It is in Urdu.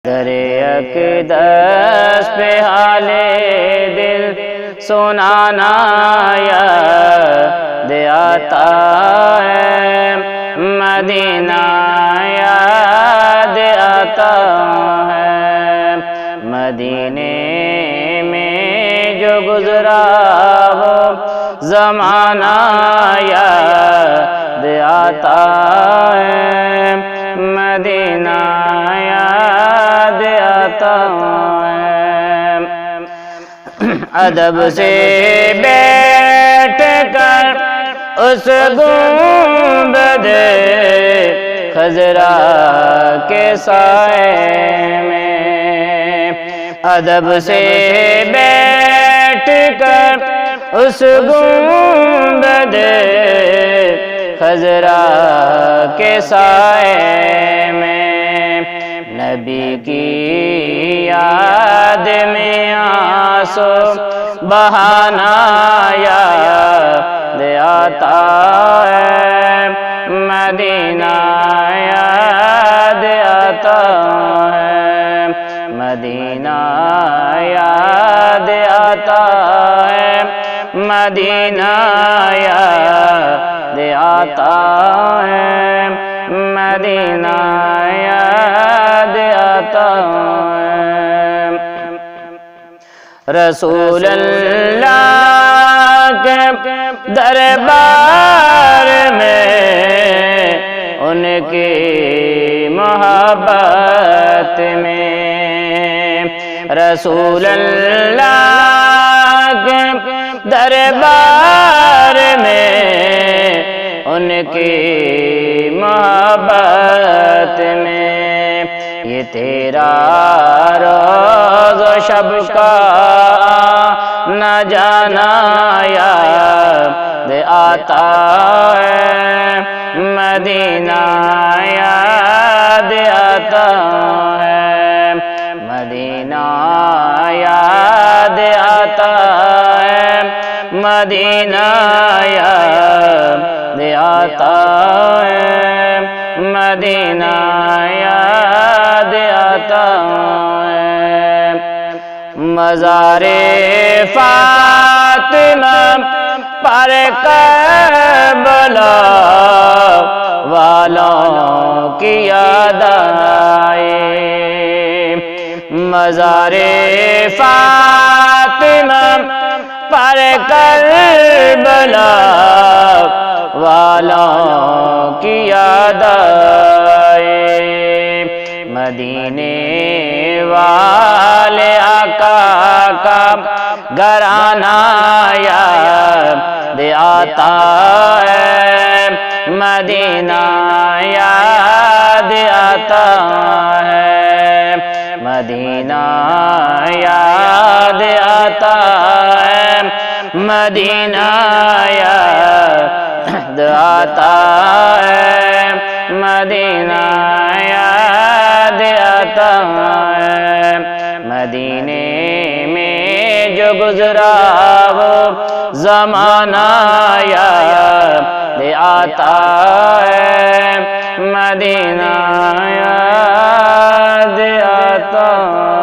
در اقدس پہ حال دل سنانا یاد آتا ہے، مدینہ یاد آتا ہے، مدینے میں جو گزرا وہ زمانہ یاد آتا ہے، مدینہ یاد آتا ہے۔ ادب سے بیٹھ کر اس گنبد خضرا کے سائے میں، ادب سے بیٹھ کر اس گنبد خضرا کے سائے میں، نبی کی یاد میں آنسو بہانا یاد آتا ہے، مدینہ یاد آتا ہے، مدینہ یاد آتا ہے، مدینہ یاد آتا ہے، مدینہ یاد آتا ہے۔ رسول اللہ کے دربار میں ان کی محبت میں، رسول اللہ کے دربار میں ان کی محبت میں، یہ تیرا روز و شب کا نہ جانا یاد آتا ہے، مدینہ یاد آتا ہے، مدینہ یاد آتا ہے، مدینہ یاد آتا ہے، مدینہ یاد آتا ہے۔ مزار فاطمہ پر کربلا والوں کی یاد آئے، مزار فاطمہ پر کربلا والوں کی یاد آئے، مدینے والے آقا کا گھرانہ یاد آتا ہے، مدینہ یاد آتا ہے، مدینہ یاد آتا ہے، مدینہ یاد آتا ہے، مدینہ یاد آتا ہے، مدینے میں جو گزرا وہ زمانہ یاد آتا ہے، مدینہ یاد آتا ہے۔